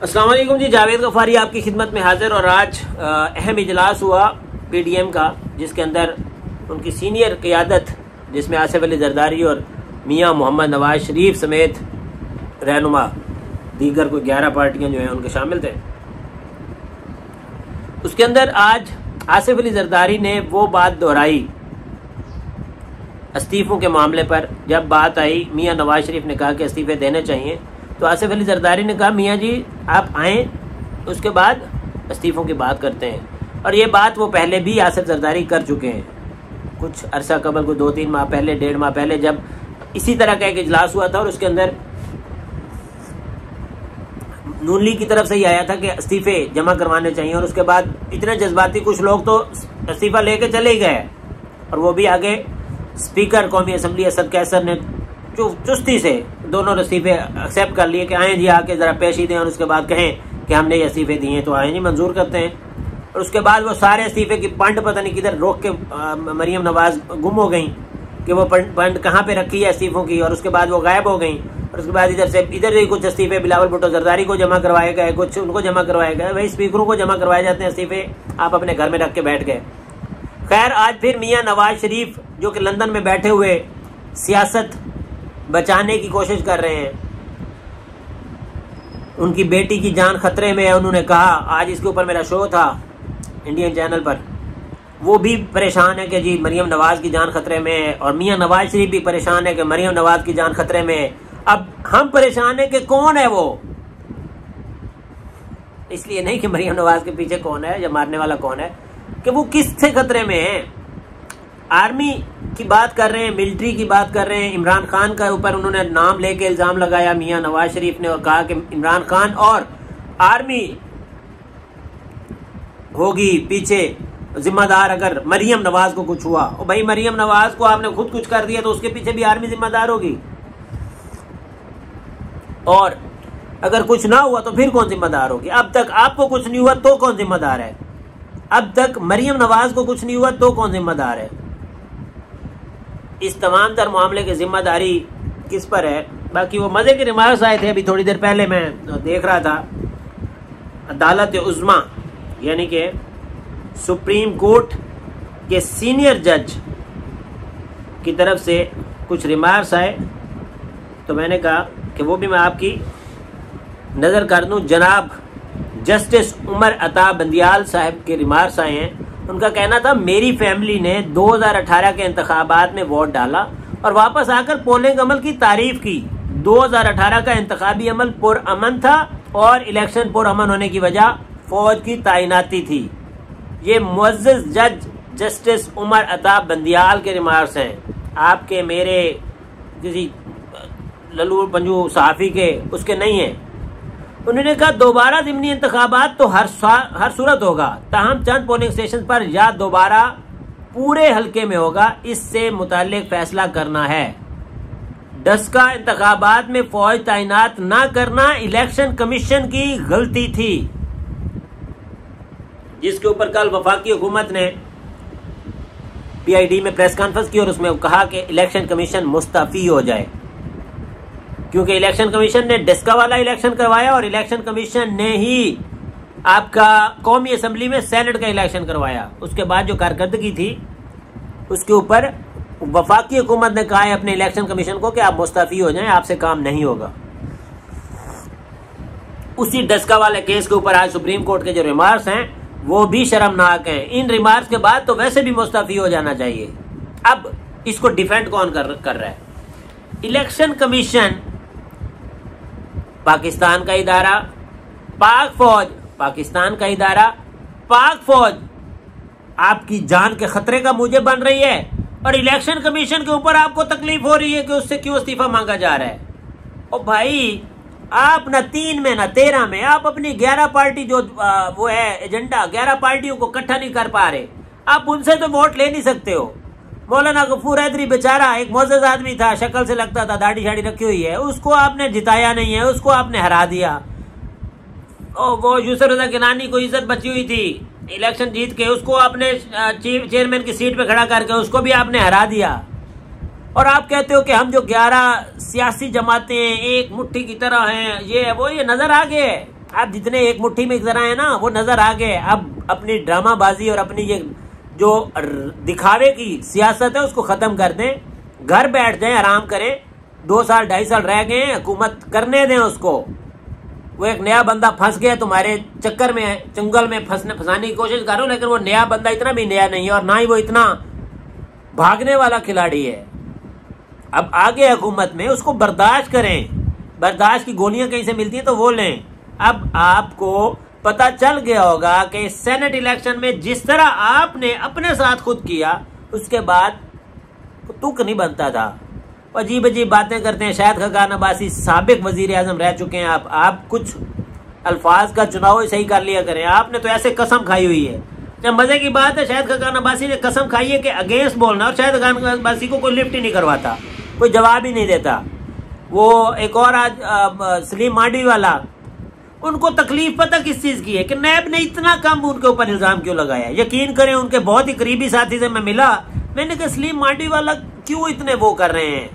अस्सलाम वालेकुम जी, जावेद गफारी आपकी खिदमत में हाजिर। और आज अहम इजलास हुआ PDM का, जिसके अंदर उनकी सीनियर क़यादत जिसमें आसिफ अली जरदारी और मियां मोहम्मद नवाज शरीफ समेत रहनुमा दीगर कोई 11 पार्टियां जो हैं उनके शामिल थे। उसके अंदर आज आसिफ अली जरदारी ने वो बात दोहराई इस्तीफ़ों के मामले पर। जब बात आई, मियां नवाज शरीफ ने कहा कि इस्तीफ़े देने चाहिए, तो आसिफ अली जरदारी ने कहा मियां जी आप आएँ, उसके बाद इस्तीफ़ों की बात करते हैं। और ये बात वो पहले भी आसिफ जरदारी कर चुके हैं, कुछ अरसा कबल, को 2-3 माह पहले, 1.5 माह पहले, जब इसी तरह का एक इजलास हुआ था और उसके अंदर नून लीग की तरफ से ही आया था कि इस्तीफ़े जमा करवाने चाहिए। और उसके बाद इतने जज्बाती कुछ लोग तो इस्तीफ़ा लेके चले गए, और वो भी आगे स्पीकर कौमी असम्बली असद कैसर ने चुस्ती से दोनों इस्तीफ़े एक्सेप्ट कर लिए कि आए जी आके ज़रा पेशी दें और उसके बाद कहें कि हमने ये इस्तीफ़े दिए, तो आए जी मंजूर करते हैं। और उसके बाद वो सारे इस्तीफ़े की पंड पता नहीं किधर रोक के मरीम नवाज गुम हो गई कि वो पंड कहाँ पे रखी है इस्तीफ़ों की, और उसके बाद वो गायब हो गई। और उसके बाद इधर ही कुछ इस्तीफ़े बिलावल भुट्टो जरदारी को जमा करवाए गए, कुछ उनको जमा करवाए गए। वही स्पीकरों को जमा करवाए जाते हैं इस्तीफ़े, आप अपने घर में रख के बैठ गए। खैर, आज फिर मियाँ नवाज शरीफ जो कि लंदन में बैठे हुए सियासत बचाने की कोशिश कर रहे हैं, उनकी बेटी की जान खतरे में है। उन्होंने कहा, आज इसके ऊपर मेरा शो था इंडियन चैनल पर, वो भी परेशान है कि जी मरीम नवाज की जान खतरे में है, और मियां नवाज शरीफ भी परेशान है कि मरीम नवाज की जान खतरे में है। अब हम परेशान है कि कौन है वो, इसलिए नहीं कि मरीम नवाज के पीछे कौन है या मारने वाला कौन है, कि वो किससे खतरे में है। आर्मी की बात कर रहे हैं, मिलिट्री की बात कर रहे हैं। इमरान खान का ऊपर उन्होंने नाम लेके इल्जाम लगाया मियां नवाज शरीफ ने, और कहा कि इमरान खान और आर्मी होगी पीछे जिम्मेदार अगर मरीम नवाज को कुछ हुआ। और भाई, मरीम नवाज को आपने खुद कुछ कर दिया तो उसके पीछे भी आर्मी जिम्मेदार होगी, और अगर कुछ ना हुआ तो फिर कौन जिम्मेदार होगी। अब तक आपको कुछ नहीं हुआ तो कौन जिम्मेदार है, अब तक मरीम नवाज को कुछ नहीं हुआ तो कौन जिम्मेदार है। इस तमाम तर मामले की जिम्मेदारी किस पर है। बाकी वो मजे के रिमार्क्स आए थे अभी थोड़ी देर पहले, मैं देख रहा था। अदालत उज़्मा यानी कि सुप्रीम कोर्ट के सीनियर जज की तरफ से कुछ रिमार्क्स आए, तो मैंने कहा कि वो भी मैं आपकी नज़र कर दूं। जनाब जस्टिस उमर अता बंदियाल साहब के रिमार्क्स आए हैं। उनका कहना था, मेरी फैमिली ने 2018 के इंतखाबात में वोट डाला और वापस आकर पोलिंग अमल की तारीफ की। 2018 का इंतखाबी अमल पुरअमन था और इलेक्शन पुरअमन होने की वजह फौज की तैनाती थी। ये मुअज़्ज़ज़ जज जस्टिस उमर अता बंदियाल के रिमार्क्स हैं, आपके मेरे किसी लल्लू पंजू सहाफ़ी के उसके नहीं है। उन्होंने कहा, दोबारा ज़िमनी इंतखाबात तो हर सूरत होगा, ताहम चंद पोलिंग स्टेशन पर या दोबारा पूरे हल्के में होगा, इससे मुताल्लिक फैसला करना है। डस्का इंतखाबात में फौज तैनात ना करना इलेक्शन कमीशन की गलती थी, जिसके ऊपर कल वफाकी हुकूमत ने PID में प्रेस कॉन्फ्रेंस की और उसमें कहा कि इलेक्शन कमीशन मुस्तफी हो जाए, क्योंकि इलेक्शन कमीशन ने डेस्का वाला इलेक्शन करवाया और इलेक्शन कमीशन ने ही आपका कौमी असम्बली में सेनेट का इलेक्शन करवाया। उसके बाद जो कारकर्दगी थी उसके ऊपर वफाकी हुकूमत ने कहा है अपने इलेक्शन कमीशन को कि आप मुस्तफी हो जाएं, आपसे काम नहीं होगा। उसी डेस्का वाले केस के ऊपर आज सुप्रीम कोर्ट के जो रिमार्क्स हैं वो भी शर्मनाक हैं। इन रिमार्क्स के बाद तो वैसे भी मुस्तफी हो जाना चाहिए। अब इसको डिफेंड कौन कर रहा है? इलेक्शन कमीशन पाकिस्तान का इदारा, पाक फौज पाकिस्तान का इदारा, पाक फौज आपकी जान के खतरे का मुझे बन रही है, और इलेक्शन कमीशन के ऊपर आपको तकलीफ हो रही है कि उससे क्यों इस्तीफा मांगा जा रहा है। और भाई, आप न 3 में न 13 में आप अपनी 11 पार्टी जो वो है एजेंडा, 11 पार्टियों को इकट्ठा नहीं कर पा रहे, आप उनसे तो वोट ले नहीं सकते हो। मौलाना गफूर हैदरी बेचारा एक मुअज़्ज़ज़ आदमी था, शक्ल से लगता था, दाढ़ी शाड़ी रखी हुई है, उसको आपने जिताया नहीं है, उसको आपने हरा दिया। और वो यूसुफ रज़ा गिलानी को इज्जत बची हुई थी इलेक्शन जीत के, उसको आपने चेयरमैन की सीट पे खड़ा करके उसको भी आपने हरा दिया। और आप कहते हो कि हम जो 11 सियासी जमातें एक मुट्ठी की तरह हैं, ये है वो, ये नजर आ गए। आप जितने एक मुट्ठी में जरा है ना वो नजर आ गए। अब अपनी ड्रामाबाजी और अपनी ये जो दिखावे की सियासत है उसको खत्म कर दें, घर बैठ जाएं, आराम करें। 2 साल 2.5 साल रह गए, हुकूमत करने दें उसको। वो एक नया बंदा फंस गया तुम्हारे चक्कर में, चंगल में फंसाने की कोशिश करो, लेकिन वो नया बंदा इतना भी नया नहीं है और ना ही वो इतना भागने वाला खिलाड़ी है। अब आगे हुकूमत में उसको बर्दाश्त करें, बर्दाश्त की गोलियां कहीं से मिलती हैं तो वो लें। अब आपको पता चल गया होगा कि सेनेट इलेक्शन में जिस तरह आपने अपने साथ खुद किया उसके बाद तुक नहीं बनता था। अजीब अजीब बातें करते हैं। शाहिद खाकान अब्बासी साबिक वजीर आजम रह चुके हैं। आप कुछ अल्फाज का चुनाव सही कर लिया करें। आपने तो ऐसे कसम खाई हुई है। जब मजे की बात है, शाहिद खाकान अब्बासी ने कसम खाई है कि अगेंस्ट बोलना, और शाहिद खाकान अब्बासी को कोई लिफ्ट ही नहीं करवाता, कोई जवाब ही नहीं देता। वो एक और आज सलीम मांडी वाला, उनको तकलीफ पता किस चीज की है कि नैब ने इतना कम उनके ऊपर इल्जाम क्यों लगाया। यकीन करें, उनके बहुत ही करीबी साथी से मैं मिला, मैंने कहा सलीम मांडी वाला क्यों इतने वो कर रहे हैं,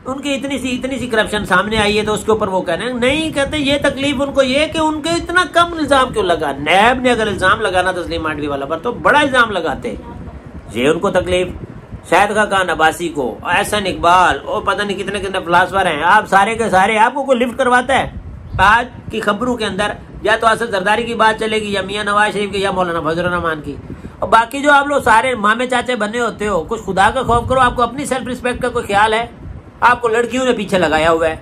उनकी इतनी सी करप्शन सामने आई है तो उसके ऊपर वो कह रहे हैं। नहीं कहते, ये तकलीफ उनको ये कि उनके इतना कम इल्जाम क्यों लगा। नैब ने अगर इल्जाम लगाना था सलीम मांडवी वाला पर तो बड़ा इल्जाम लगाते, ये उनको तकलीफ। शाहिद खाकान अब्बासी को, एहसन इकबाल और पता नहीं कितने कितने फिलासफर हैं, आप सारे के सारे, आपको कोई लिफ्ट करवाता है। आज की खबरों के अंदर या तो असद जरदारी की बात चलेगी या मियां नवाज शरीफ की या मौलाना फजल रहमान की, और बाकी जो आप लोग सारे मामे चाचे बने होते हो, कुछ खुदा का खौफ करो। आपको अपनी सेल्फ रिस्पेक्ट का कोई ख्याल है? आपको लड़कियों ने पीछे लगाया हुआ है।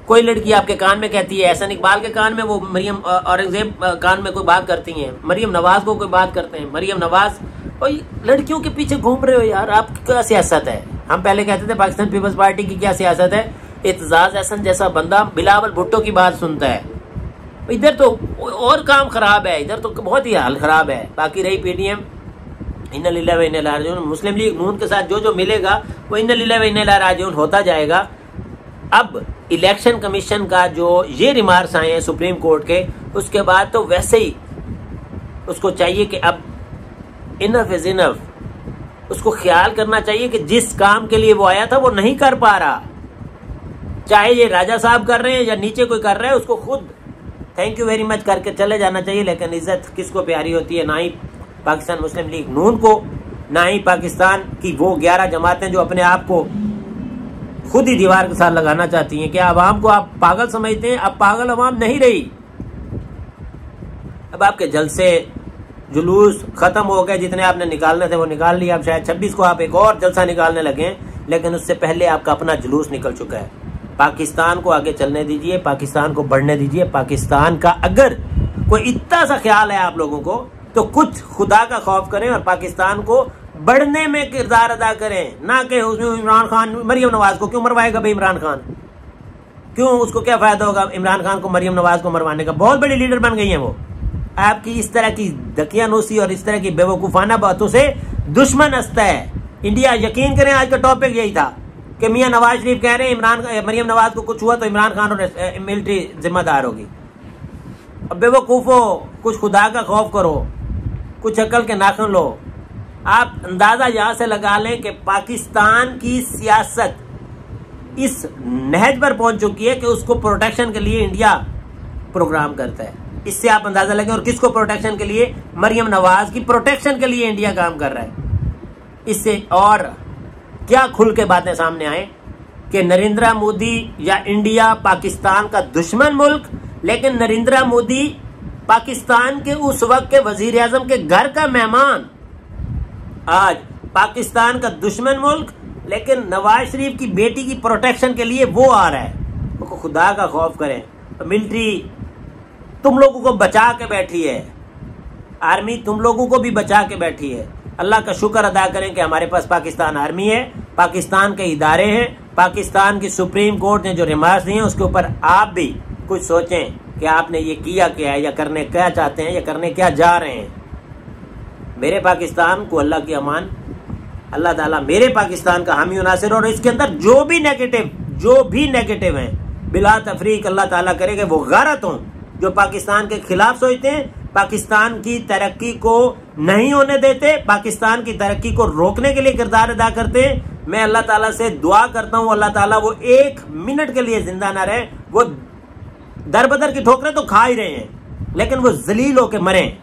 कोई लड़की आपके कान में कहती है, एहसन इकबाल के कान में वो मरियम औरंगजेब कान में कोई बात करती हैं, मरियम नवाज को कोई बात करते हैं, मरियम नवाज, और लड़कियों के पीछे घूम रहे हो यार। आपकी क्या सियासत है? हम पहले कहते थे पाकिस्तान पीपल्स पार्टी की क्या सियासत है, एतजाज एहसन जैसा बंदा बिलावल भुट्टो की बात सुनता है। इधर तो और काम खराब है, इधर तो बहुत ही हाल खराब है। बाकी रही पीडीएम, इन्ना लिल्लाह व इन्ना इलैहि राजिऊन, मुस्लिम लीग नून के साथ जो जो मिलेगा वो इन्ना लिल्लाह व इन्ना इलैहि राजिऊन होता जाएगा। अब इलेक्शन कमीशन का जो ये रिमार्क्स आए हैं सुप्रीम कोर्ट के, उसके बाद तो वैसे ही उसको चाहिए कि अब इनफ इज इनफ। उसको ख्याल करना चाहिए कि जिस काम के लिए वो आया था वो नहीं कर पा रहा, चाहे ये राजा साहब कर रहे हैं या नीचे कोई कर रहा है, उसको खुद थैंक यू वेरी मच करके चले जाना चाहिए। लेकिन इज्जत किसको प्यारी होती है? ना ही पाकिस्तान मुस्लिम लीग नून को, ना ही पाकिस्तान की वो 11 जमातें जो अपने आप को खुद ही दीवार के साथ लगाना चाहती हैं। क्या आवाम को आप पागल समझते हैं? अब पागल आवाम नहीं रही। अब आपके जलसे जुलूस खत्म हो गए, जितने आपने निकालने थे वो निकाल लिया। अब शायद 26 को आप एक और जलसा निकालने लगे, लेकिन उससे पहले आपका अपना जुलूस निकल चुका है। पाकिस्तान को आगे चलने दीजिए, पाकिस्तान को बढ़ने दीजिए। पाकिस्तान का अगर कोई इतना सा ख्याल है आप लोगों को तो कुछ खुदा का खौफ करें और पाकिस्तान को बढ़ने में किरदार अदा करें, ना कि उसमें इमरान खान मरियम नवाज को क्यों मरवाएगा भाई? इमरान खान क्यों, उसको क्या फायदा होगा इमरान खान को मरियम नवाज को मरवाने का? बहुत बड़ी लीडर बन गई है वो। आपकी इस तरह की दकियानूसी और इस तरह की बेवकूफाना बातों से दुश्मन हंसता है इंडिया। यकीन करें, आज का टॉपिक यही था कि मियां नवाज शरीफ कह रहे हैं मरियम नवाज को कुछ हुआ तो इमरान खान और मिलिट्री जिम्मेदार होगी। अब बेवकूफो, कुछ खुदा का खौफ करो, कुछ अकल के नाखून लो। आप अंदाजा यहां से लगा लें कि पाकिस्तान की सियासत इस नहज पर पहुंच चुकी है कि उसको प्रोटेक्शन के लिए इंडिया प्रोग्राम करता है। इससे आप अंदाजा लगे। और किसको प्रोटेक्शन के लिए? मरियम नवाज की प्रोटेक्शन के लिए इंडिया काम कर रहा है। इससे और क्या खुल के बातें सामने आए कि नरेंद्र मोदी या इंडिया पाकिस्तान का दुश्मन मुल्क, लेकिन नरेंद्र मोदी पाकिस्तान के उस वक्त के वजीर आजम के घर का मेहमान। आज पाकिस्तान का दुश्मन मुल्क, लेकिन नवाज शरीफ की बेटी की प्रोटेक्शन के लिए वो आ रहा है। तो खुदा का खौफ करें। तो मिलिट्री तुम लोगों को बचा के बैठी है, आर्मी तुम लोगों को भी बचा के बैठी है। अल्लाह का शुक्र अदा करें कि हमारे पास पाकिस्तान आर्मी है, पाकिस्तान के इदारे हैं, पाकिस्तान की सुप्रीम कोर्ट ने जो रिमार्क्स दिए उसके ऊपर आप भी कुछ सोचें कि आपने ये किया क्या है, या करने क्या चाहते हैं, या करने क्या जा रहे हैं। मेरे पाकिस्तान को अल्लाह की अमान, अल्लाह ताला मेरे पाकिस्तान का हामी नासिर। और इसके अंदर जो भी नेगेटिव हैं, बिला तफरीक अल्लाह ताला करेगा वो गलत हों, जो पाकिस्तान के खिलाफ सोचते हैं, पाकिस्तान की तरक्की को नहीं होने देते, पाकिस्तान की तरक्की को रोकने के लिए किरदार अदा करते हैं। मैं अल्लाह ताला से दुआ करता हूं अल्लाह ताला वो 1 मिनट के लिए जिंदा ना रहे, वो दर बदर की ठोकरें तो खा ही रहे हैं, लेकिन वो जलील होकर मरे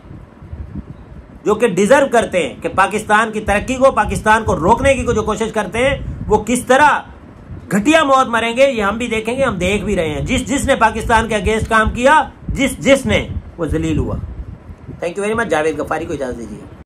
जो कि डिजर्व करते हैं कि पाकिस्तान की तरक्की को, पाकिस्तान को रोकने की जो कोशिश करते हैं, वो किस तरह घटिया मौत मरेंगे ये हम भी देखेंगे, हम देख भी रहे हैं। जिसने पाकिस्तान के अगेंस्ट काम किया, जिसने वो जलील हुआ। Thank you very much. Javed Ghaffari को इजाजत दीजिए।